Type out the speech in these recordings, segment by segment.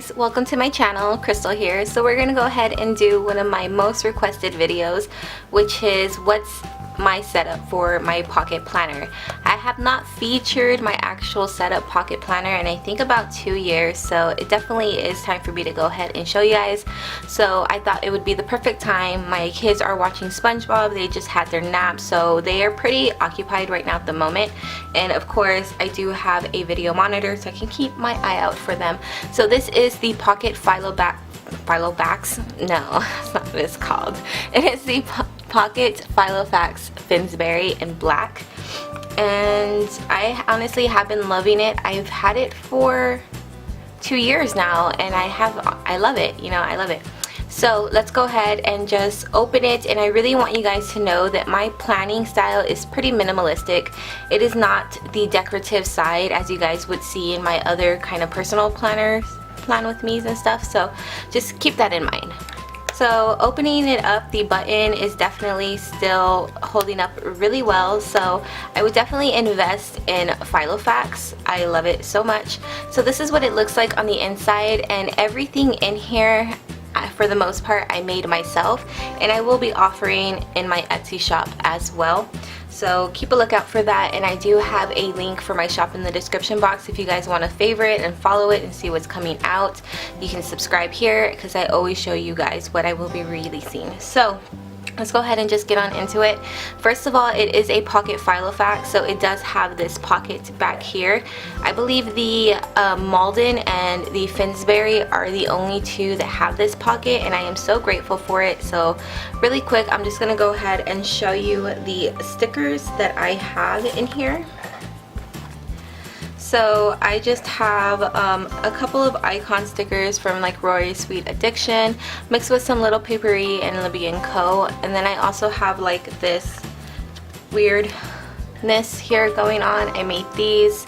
guys, welcome to my channel. Krystal here. So we're gonna go ahead and do one of my most requested videos, which is what's my setup for my pocket planner. I have not featured my actual setup pocket planner in I think about 2 years, so it definitely is time for me to go ahead and show you guys. So I thought it would be the perfect time. My kids are watching SpongeBob. They just had their nap, so they are pretty occupied right now at the moment, and of course I do have a video monitor so I can keep my eye out for them. So this is the pocket FILOFAX. No, that's not what it's called. It is the Pocket FILOFAX FINSBURY in black, and I honestly have been loving it. I've had it for 2 years now, and I love it. You know, I love it. So let's go ahead and just open it, and I really want you guys to know that my planning style is pretty minimalistic. It is not the decorative side as you guys would see in my other kind of personal planners, plan with me's and stuff, so just keep that in mind. So opening it up, the button is definitely still holding up really well, so I would definitely invest in FILOFAX. I love it so much. So this is what it looks like on the inside, and everything in here for the most part I made myself, and I will be offering in my Etsy shop as well. So keep a lookout for that, and I do have a link for my shop in the description box if you guys want to favorite and follow it and see what's coming out. You can subscribe here because I always show you guys what I will be releasing. So let's go ahead and just get on into it. First of all, it is a pocket FILOFAX, so it does have this pocket back here. I believe the Malden and the Finsbury are the only two that have this pocket, and I am so grateful for it. So really quick, I'm just going to go ahead and show you the stickers that I have in here. So I just have a couple of icon stickers from like Rory's Sweet Addiction mixed with some Little Papery and Libby & Co. And then I also have like this weirdness here going on. I made these,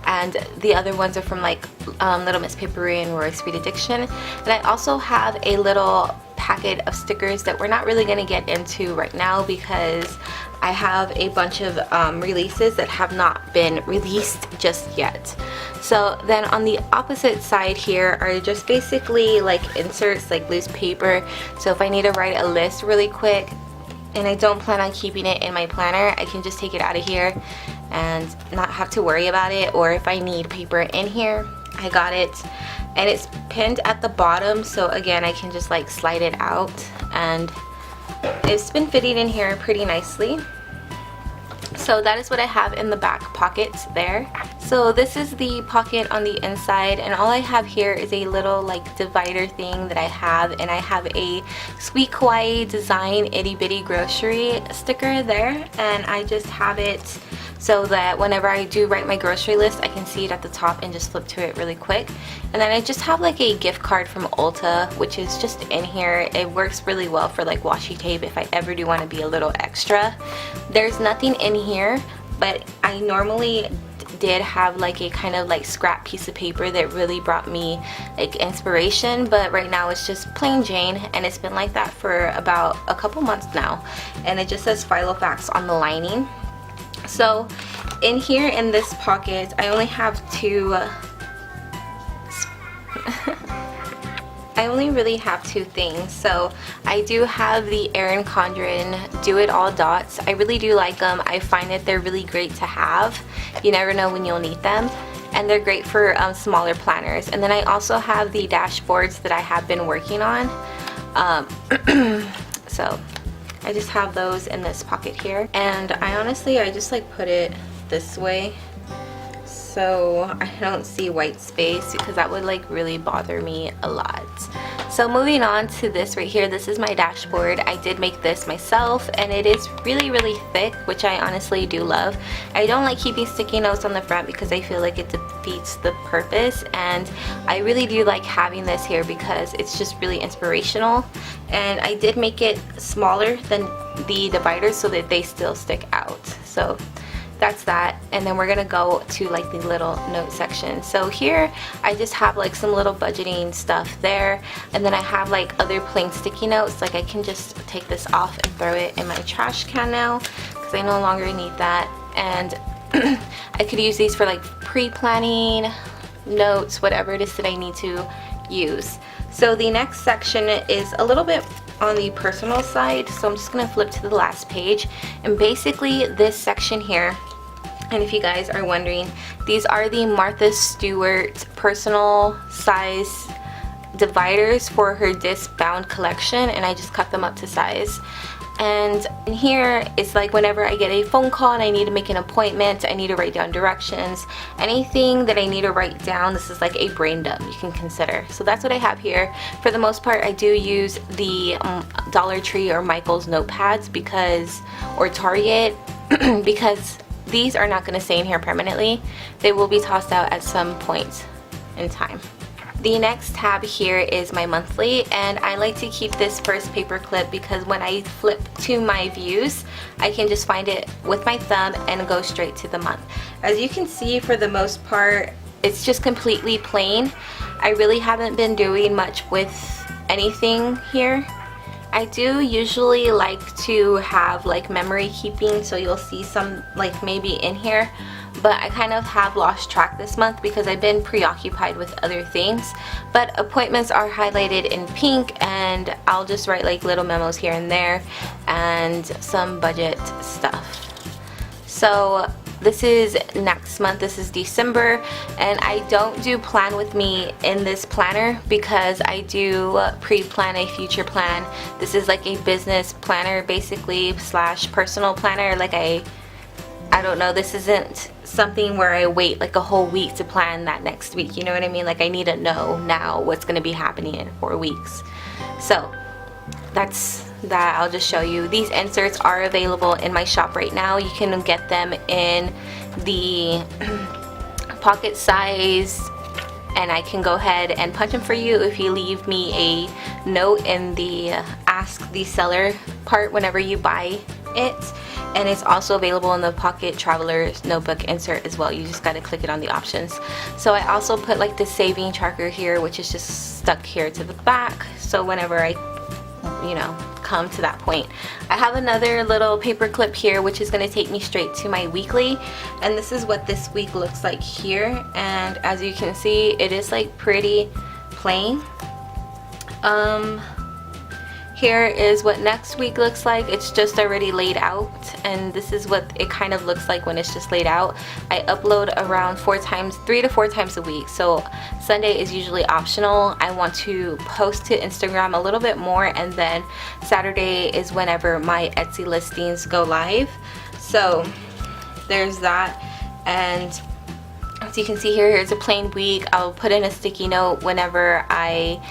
and the other ones are from like Little Miss Papery and Rory's Sweet Addiction. And I also have a little packet of stickers that we're not really going to get into right now because I have a bunch of releases that have not been released just yet. So then on the opposite side here are just basically like inserts, like loose paper. So if I need to write a list really quick and I don't plan on keeping it in my planner, I can just take it out of here and not have to worry about it. Or if I need paper in here, I got it. And it's pinned at the bottom, so again I can just like slide it out, and it's been fitting in here pretty nicely. So that is what I have in the back pockets there. So this is the pocket on the inside, and all I have here is a little like divider thing that I have, and I have a Sweet Kawaii Design Itty Bitty Grocery sticker there, and I just have it so that whenever I do write my grocery list, I can see it at the top and just flip to it really quick. And then I just have like a gift card from Ulta, which is just in here. It works really well for like washi tape if I ever do want to be a little extra. There's nothing in here, but I normally did have like a kind of like scrap piece of paper that really brought me like inspiration, but right now it's just plain Jane, and it's been like that for about a couple months now, and it just says FILOFAX on the lining. So in here in this pocket I only have I only really have two things. So I do have the Erin Condren Do It All dots. I really do like them. I find that they're really great to have. You never know when you'll need them, and they're great for smaller planners. And then I also have the dashboards that I have been working on. So I just have those in this pocket here, and I just like put it this way so I don't see white space, because that would like really bother me a lot. So moving on to this right here, this is my dashboard. I did make this myself, and it is really thick, which I honestly do love. I don't like keeping sticky notes on the front because I feel like it defeats the purpose, and I really do like having this here because it's just really inspirational. And I did make it smaller than the dividers so that they still stick out. So that's that. And then we're gonna go to like the little note section. So here I just have like some little budgeting stuff there, and then I have like other plain sticky notes. Like I can just take this off and throw it in my trash can now because I no longer need that. And I could use these for like pre-planning notes, whatever it is that I need to use. So the next section is a little bit on the personal side, so I'm just gonna flip to the last page. And basically this section here, and if you guys are wondering, these are the Martha Stewart personal size dividers for her disc bound collection, and I just cut them up to size. And in here it's like whenever I get a phone call and I need to make an appointment, I need to write down directions, anything that I need to write down, this is like a brain dump you can consider. So that's what I have here. For the most part I do use the Dollar Tree or Michael's notepads or Target because these are not going to stay in here permanently. They will be tossed out at some point in time. The next tab here is my monthly, and I like to keep this first paper clip because when I flip to my views, I can just find it with my thumb and go straight to the month. As you can see, for the most part, it's just completely plain. I really haven't been doing much with anything here. I do usually like to have like memory keeping, so you'll see some like maybe in here, but I kind of have lost track this month because I've been preoccupied with other things. But appointments are highlighted in pink, and I'll just write like little memos here and there and some budget stuff. So this is next month, this is December, and I don't do plan with me in this planner because I do pre-plan a future plan. This is like a business planner basically slash personal planner. Like I don't know, this isn't something where I wait like a whole week to plan that next week, you know what I mean? Like I need to know now what's going to be happening in 4 weeks. So that's that. I'll just show you. These inserts are available in my shop right now. You can get them in the pocket size, and I can go ahead and punch them for you if you leave me a note in the ask the seller part whenever you buy it. And it's also available in the pocket traveler's notebook insert as well. You just got to click it on the options. So I also put like the saving tracker here, which is just stuck here to the back, so whenever I come to that point. I have another little paper clip here which is going to take me straight to my weekly, and this is what this week looks like here. And as you can see, it is like pretty plain. Here is what next week looks like. It's just already laid out, and this is what it kind of looks like when it's just laid out. I upload around 3 to 4 times a week, so Sunday is usually optional. I want to post to Instagram a little bit more, and then Saturday is whenever my Etsy listings go live. So there's that. And as you can see here, here's a plain week. I'll put in a sticky note whenever I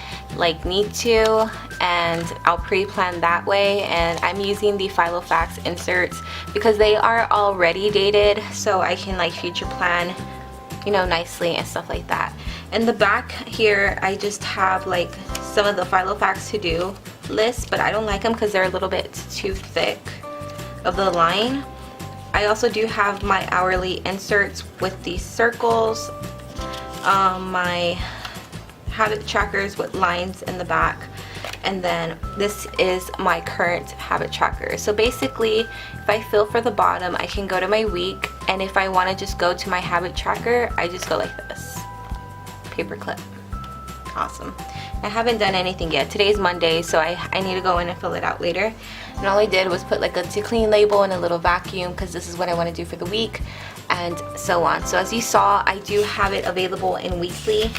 need to, and I'll pre-plan that way. And I'm using the FILOFAX inserts because they are already dated, so I can future plan nicely and stuff like that. In the back here I just have some of the FILOFAX to-do lists, but I don't like them because they're a little bit too thick of the line. I also do have my hourly inserts with these circles, my habit trackers with lines in the back, and then this is my current habit tracker. So basically, if I feel for the bottom, I can go to my week, and if I want to just go to my habit tracker, I just go like this. Paper clip. Awesome. I haven't done anything yet. Today's Monday, so I need to go in and fill it out later. And all I did was put a to clean label and a little vacuum because this is what I want to do for the week, and so on. So as you saw, I do have it available in weekly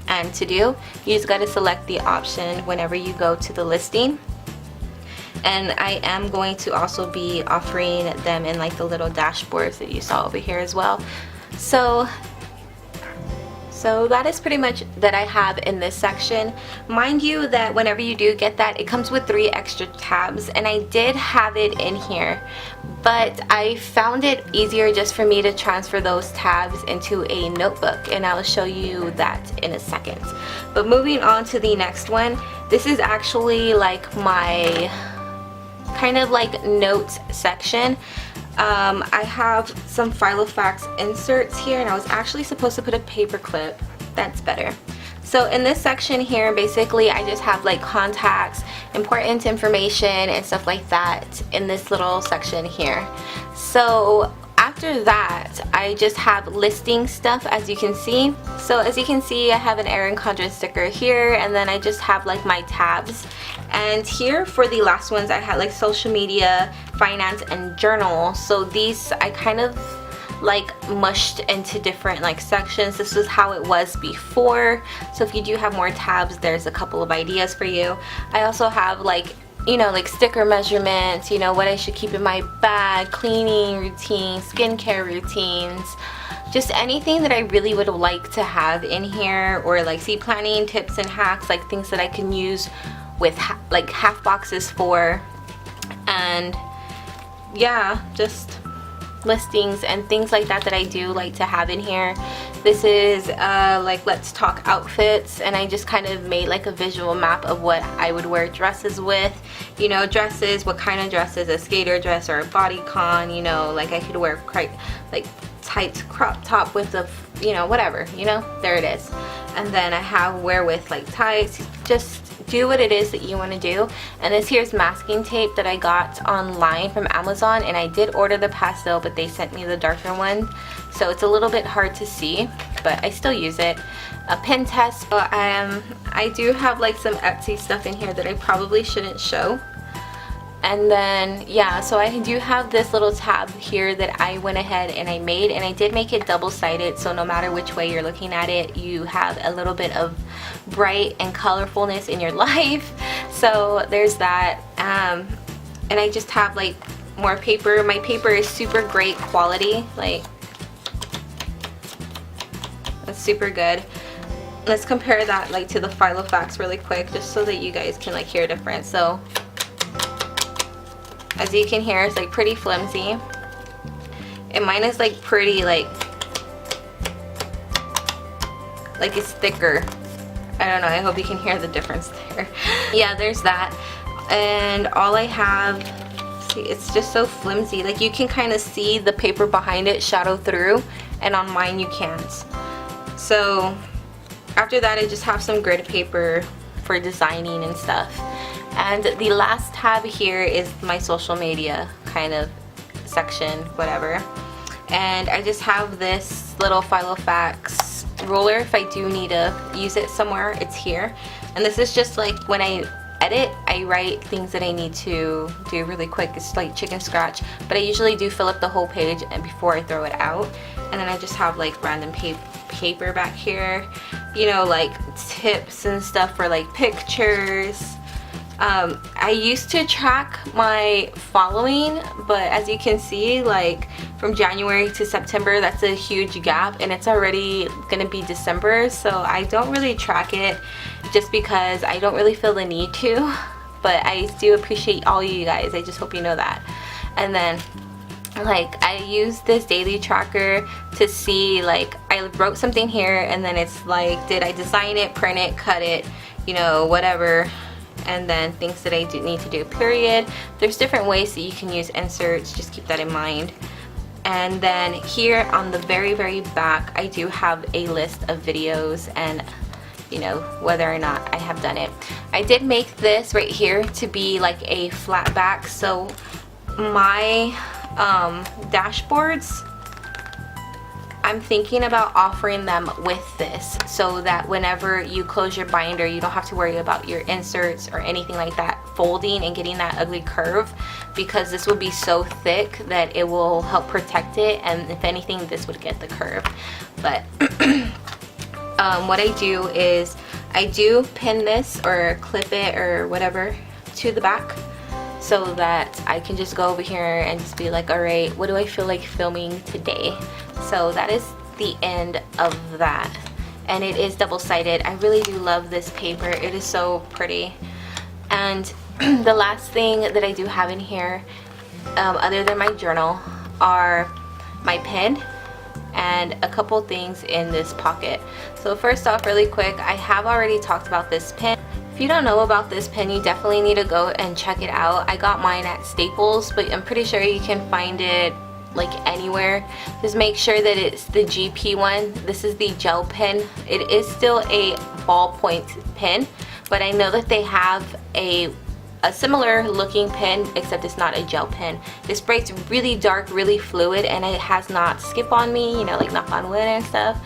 and to do. You just got to select the option whenever you go to the listing. And I am going to also be offering them in the little dashboards that you saw over here as well. So that is pretty much that I have in this section. Mind you that whenever you do get that, it comes with 3 extra tabs, and I did have it in here, but I found it easier just for me to transfer those tabs into a notebook, and I'll show you that in a second. But moving on to the next one, this is actually my kind of notes section. I have some FILOFAX inserts here, and I was actually supposed to put a paper clip. That's better. So in this section here, basically I just have contacts, important information, and stuff like that in this little section here. So after that, I just have listing stuff, as you can see. So as you can see, I have an Erin Condren sticker here, and then I just have like my tabs. And here for the last ones, I had like social media, finance, and journal. So these I kind of like mushed into different like sections. This is how it was before. So if you do have more tabs, there's a couple of ideas for you. I also have like, you know, like sticker measurements, you know, what I should keep in my bag, cleaning routines, skincare routines, just anything that I really would like to have in here, or like see planning tips and hacks, like things that I can use with like half boxes for, and yeah, just listings and things like that that I do like to have in here. This is like let's talk outfits, and I just kind of made like a visual map of what I would wear dresses with, you know, dresses, what kind of dresses, a skater dress or a bodycon, you know, like I could wear quite like tight crop top with a, you know, whatever, you know, there it is. And then I have wear with like tights, just do what it is that you want to do. And this here's masking tape that I got online from Amazon, and I did order the pastel, but they sent me the darker one, so it's a little bit hard to see, but I still use it. A pen test. I do have like some Etsy stuff in here that I probably shouldn't show. And then yeah, so I do have this little tab here that I went ahead and I made, and I did make it double-sided, so no matter which way you're looking at it, you have a little bit of bright and colorfulness in your life. So there's that. And I just have like more paper. My paper is super great quality, like it's super good. Let's compare that like to the FILOFAX really quick, just so that you guys can like hear a difference. So as you can hear, it's like pretty flimsy, and mine is like pretty like it's thicker. I don't know, I hope you can hear the difference there. Yeah, there's that. And all I have, see, it's just so flimsy, like you can kind of see the paper behind it shadow through, and on mine you can't. So after that, I just have some grid paper for designing and stuff. And the last tab here is my social media kind of section, whatever. And I just have this little FILOFAX ruler. If I do need to use it somewhere, it's here. And this is just like when I edit, I write things that I need to do really quick. It's like chicken scratch, but I usually do fill up the whole page and before I throw it out. And then I just have like random paper back here, you know, like tips and stuff for like pictures. I used to track my following, but as you can see, like from January to September, that's a huge gap, and it's already gonna be December, so I don't really track it just because I don't really feel the need to, but I do appreciate all you guys. I just hope you know that. And then like I use this daily tracker to see, like I wrote something here, and then it's like, did I design it, print it, cut it, you know, whatever. And then things that I do need to do, period. There's different ways that you can use inserts, just keep that in mind. And then here on the very back, I do have a list of videos and, you know, whether or not I have done it. I did make this right here to be like a flat back, so my dashboards, I'm thinking about offering them with this, so that whenever you close your binder, you don't have to worry about your inserts or anything like that folding and getting that ugly curve, because this will be so thick that it will help protect it, and if anything, this would get the curve. But what I do is I do pin this or clip it or whatever to the back, so that I can just go over here and just be like, alright, what do I feel like filming today? So that is the end of that. And it is double-sided. I really do love this paper. It is so pretty. And the last thing that I do have in here, other than my journal, are my pen and a couple things in this pocket. So first off, really quick, I have already talked about this pen. If you don't know about this pen, you definitely need to go and check it out. I got mine at Staples, but I'm pretty sure you can find it like anywhere. Just make sure that it's the GP one. This is the gel pen. It is still a ballpoint pen, but I know that they have a a similar looking pen, except it's not a gel pen. This spray's really dark, really fluid, and it has not skipped on me, you know, like knock on wood and stuff.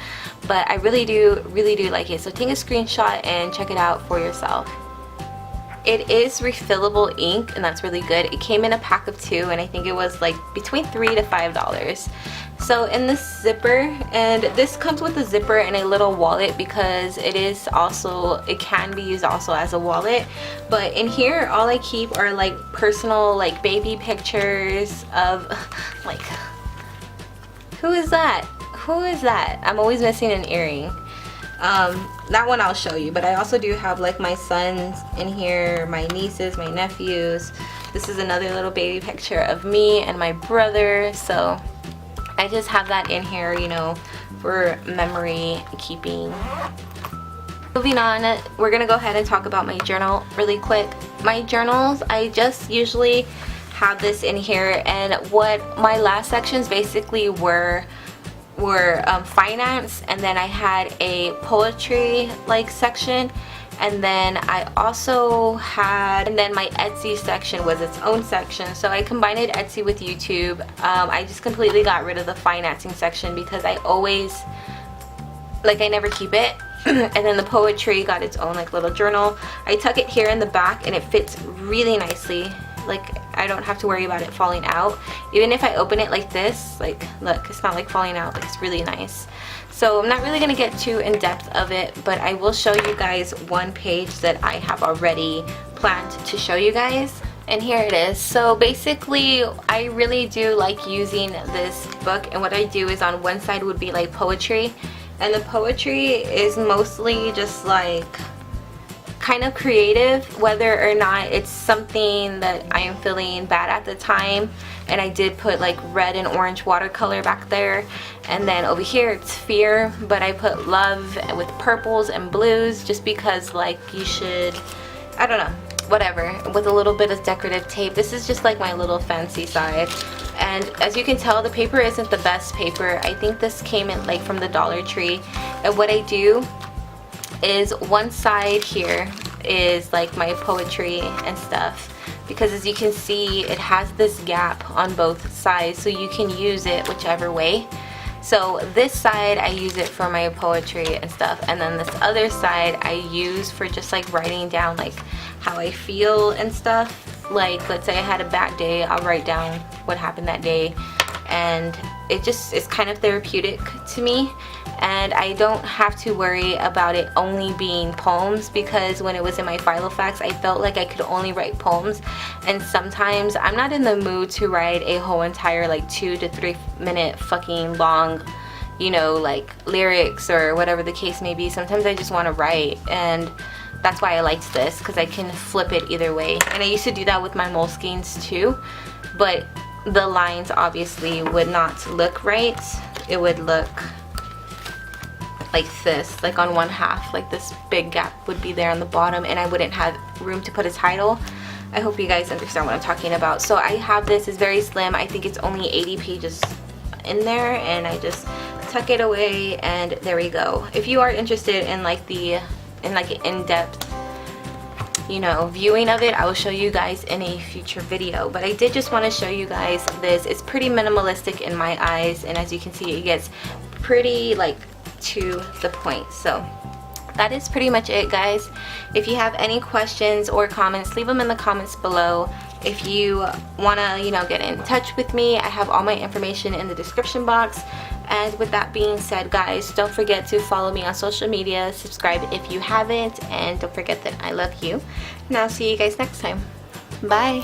But I really do like it. So take a screenshot and check it out for yourself. It is refillable ink, and that's really good. It came in a pack of 2, and I think it was like between $3 to $5. So in this zipper, and this comes with a zipper and a little wallet because it can be used also as a wallet. But in here, all I keep are like personal, like baby pictures of like, who is that? Who is that? I'm always missing an earring. That one I'll show you, but I also do have like my sons in here, my nieces, my nephews. This is another little baby picture of me and my brother, so I just have that in here, you know, for memory keeping. Moving on, we're gonna go ahead and talk about my journal really quick. My journals, I just usually have this in here, and what my last sections basically were finance, and then I had a poetry like section, and then I also had, and then my Etsy section was its own section. So I combined Etsy with YouTube. I just completely got rid of the financing section because I always, like, I never keep it. And then the poetry got its own like little journal. I tuck it here in the back and it fits really nicely. Like, I don't have to worry about it falling out. Even if I open it like this, like, look, it's not like falling out. Like, it's really nice. So I'm not really going to get too in depth of it, but I will show you guys one page that I have already planned to show you guys. And here it is. So basically, I really do like using this book, and what I do is on one side would be like poetry, and the poetry is mostly just like kind of creative, whether or not it's something that I am feeling bad at the time. And I did put like red and orange watercolor back there, and then over here it's fear, but I put love with purples and blues just because, like, you should, I don't know, whatever, with a little bit of decorative tape. This is just like my little fancy side. And as you can tell, the paper isn't the best paper. I think this came in like from the Dollar Tree. And what I do is one side here is like my poetry and stuff, because as you can see, it has this gap on both sides, so you can use it whichever way. So this side I use it for my poetry and stuff, and then this other side I use for just like writing down like how I feel and stuff. Like, let's say I had a bad day, I'll write down what happened that day, and it just is kind of therapeutic to me. And I don't have to worry about it only being poems, because when it was in my FILOFAX, I felt like I could only write poems, and sometimes I'm not in the mood to write a whole entire like 2 to 3 minute fucking long, you know, like lyrics or whatever the case may be. Sometimes I just want to write, and that's why I liked this, because I can flip it either way. And I used to do that with my moleskines too, but the lines obviously would not look right. It would look like this, like on one half, like this big gap would be there on the bottom, and I wouldn't have room to put a title. I hope you guys understand what I'm talking about. So I have this, it's very slim. I think it's only 80 pages in there, and I just tuck it away, and there we go. If you are interested in like in-depth, you know, viewing of it, I will show you guys in a future video. But I did just want to show you guys this. It's pretty minimalistic in my eyes, and as you can see, it gets pretty like to the point. So that is pretty much it, guys. If you have any questions or comments, leave them in the comments below. If you want to, you know, get in touch with me, I have all my information in the description box. And with that being said, guys, don't forget to follow me on social media, subscribe if you haven't, and don't forget that I love you. And I'll see you guys next time. Bye.